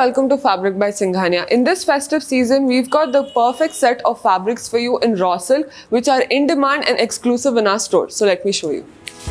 welcome to Fabric by Singhania. In this festive season, we've got the perfect set of fabrics for you in raw silk, which are in demand and exclusive in our store. So let me show you.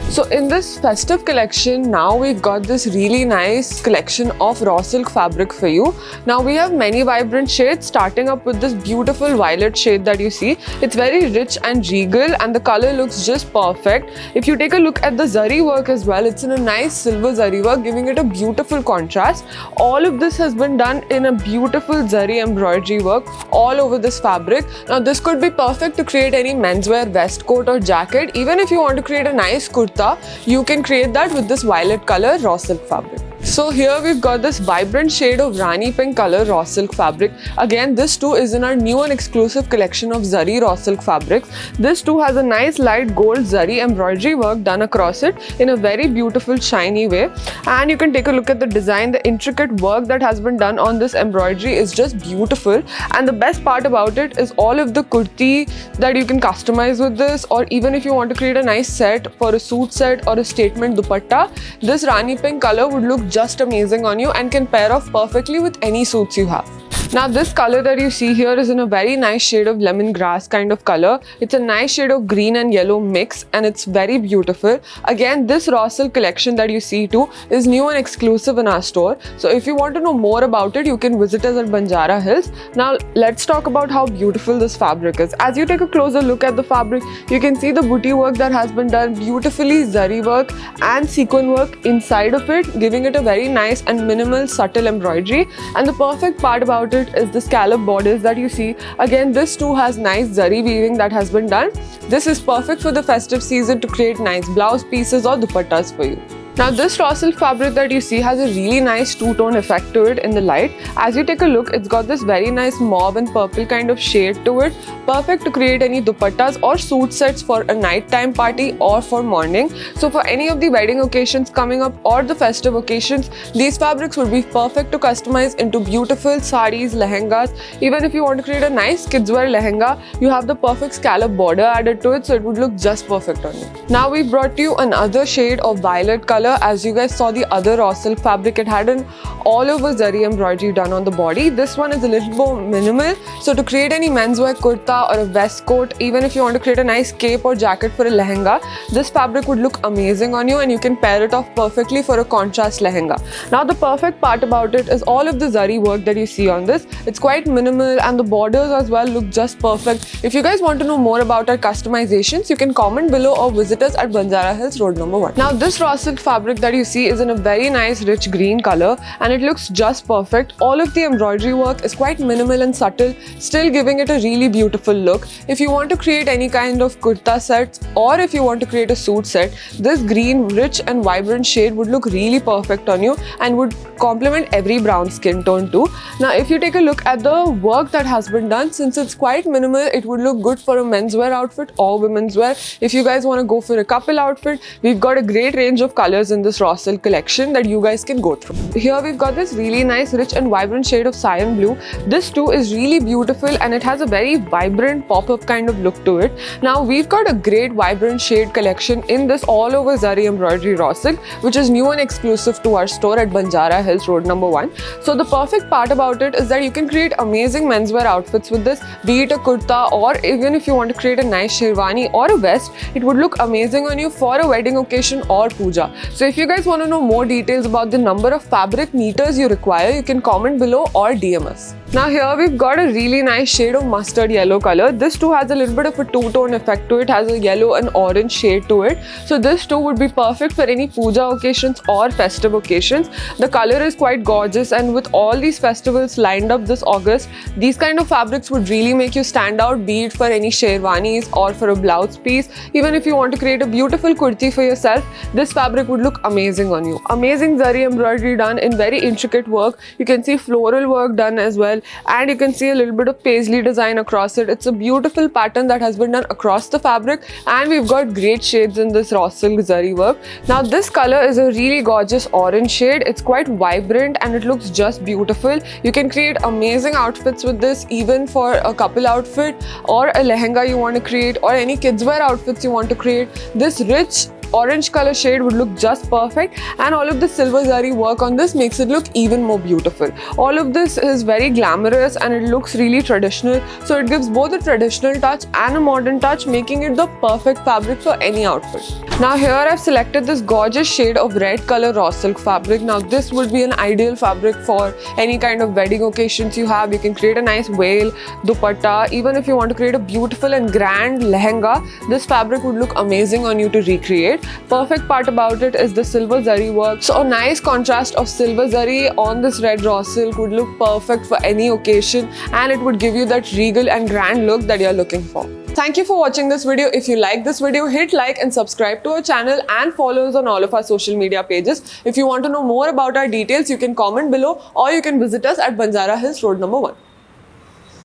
So in this festive collection, now we've got this really nice collection of raw silk fabric for you. Now we have many vibrant shades, starting up with this beautiful violet shade that you see. It's very rich and regal and the color looks just perfect. If you take a look at the zari work as well, it's in a nice silver zari work, giving it a beautiful contrast. All of this has been done in a beautiful zari embroidery work all over this fabric. Now this could be perfect to create any menswear vest coat or jacket. Even if you want to create a nice kurta, you can create that with this violet color raw silk fabric. So here we've got this vibrant shade of Rani pink color raw silk fabric. Again, this too is in our new and exclusive collection of zari raw silk fabrics. This too has a nice light gold zari embroidery work done across it in a very beautiful shiny way. And you can take a look at the design. The intricate work that has been done on this embroidery is just beautiful. And the best part about it is all of the kurti that you can customize with this, or even if you want to create a nice set for a suit set or a statement dupatta, this Rani pink color would look just amazing on you and can pair off perfectly with any suits you have. Now this color that you see here is in a very nice shade of lemongrass kind of color. It's a nice shade of green and yellow mix and it's very beautiful. Again, this raw silk collection that you see too is new and exclusive in our store. So if you want to know more about it, you can visit us at Banjara Hills. Now let's talk about how beautiful this fabric is. As you take a closer look at the fabric, you can see the booty work that has been done beautifully, zari work and sequin work inside of it, giving it a very nice and minimal subtle embroidery. And the perfect part about it is the scallop borders that you see. Again, this too has nice zari weaving that has been done. This is perfect for the festive season to create nice blouse pieces or dupattas for you. Now this raw silk fabric that you see has a really nice two-tone effect to it in the light. As you take a look, it's got this very nice mauve and purple kind of shade to it. Perfect to create any dupattas or suit sets for a nighttime party or for morning. So for any of the wedding occasions coming up or the festive occasions, these fabrics would be perfect to customize into beautiful saris, lehengas. Even if you want to create a nice kids wear lehenga, you have the perfect scallop border added to it, so it would look just perfect on you. Now we brought you another shade of violet color. As you guys saw the other raw silk fabric, it had an all over zari embroidery done on the body. This one is a little more minimal, so to create any menswear kurta or a vest coat, even if you want to create a nice cape or jacket for a lehenga, this fabric would look amazing on you and you can pair it off perfectly for a contrast lehenga. Now the perfect part about it is all of the zari work that you see on this. It's quite minimal and the borders as well look just perfect. If you guys want to know more about our customizations, you can comment below or visit us at Banjara Hills Road number 1. Now this raw silk fabric that you see is in a very nice rich green color and it looks just perfect. All of the embroidery work is quite minimal and subtle, still giving it a really beautiful look. If you want to create any kind of kurta sets or if you want to create a suit set, this green rich and vibrant shade would look really perfect on you and would complement every brown skin tone too. Now if you take a look at the work that has been done, since it's quite minimal, it would look good for a menswear outfit or women's wear. If you guys want to go for a couple outfit, we've got a great range of colors in this raw silk collection that you guys can go through. Here we've got this really nice rich and vibrant shade of cyan blue. This too is really beautiful and it has a very vibrant pop-up kind of look to it. Now we've got a great vibrant shade collection in this all over zari embroidery raw silk, which is new and exclusive to our store at Banjara Hills Road number 1. So the perfect part about it is that you can create amazing menswear outfits with this, be it a kurta or even if you want to create a nice sherwani or a vest, it would look amazing on you for a wedding occasion or puja. So if you guys want to know more details about the number of fabric meters you require, you can comment below or DM us. Now here we've got a really nice shade of mustard yellow color. This too has a little bit of a two-tone effect to it, has a yellow and orange shade to it. So this too would be perfect for any puja occasions or festive occasions. The color is quite gorgeous and with all these festivals lined up this August, these kind of fabrics would really make you stand out, be it for any sherwanis or for a blouse piece. Even if you want to create a beautiful kurti for yourself, this fabric would look amazing on you. Amazing zari embroidery done in very intricate work. You can see floral work done as well and you can see a little bit of paisley design across it. It's a beautiful pattern that has been done across the fabric and we've got great shades in this raw silk zari work. Now this color is a really gorgeous orange shade. It's quite vibrant and it looks just beautiful. You can create amazing outfits with this, even for a couple outfit or a lehenga you want to create or any kids wear outfits you want to create. This rich orange color shade would look just perfect, and all of the silver zari work on this makes it look even more beautiful. All of this is very glamorous and it looks really traditional, so it gives both a traditional touch and a modern touch, making it the perfect fabric for any outfit. Now here I've selected this gorgeous shade of red color raw silk fabric. Now this would be an ideal fabric for any kind of wedding occasions you have. You can create a nice veil, dupatta, even if you want to create a beautiful and grand lehenga, this fabric would look amazing on you to recreate. Perfect part about it is the silver zari work. So a nice contrast of silver zari on this red raw silk would look perfect for any occasion, and it would give you that regal and grand look that you're looking for. Thank you for watching this video. If you like this video, hit like and subscribe to our channel and follow us on all of our social media pages. If you want to know more about our details, you can comment below or you can visit us at Banjara Hills Road number 1.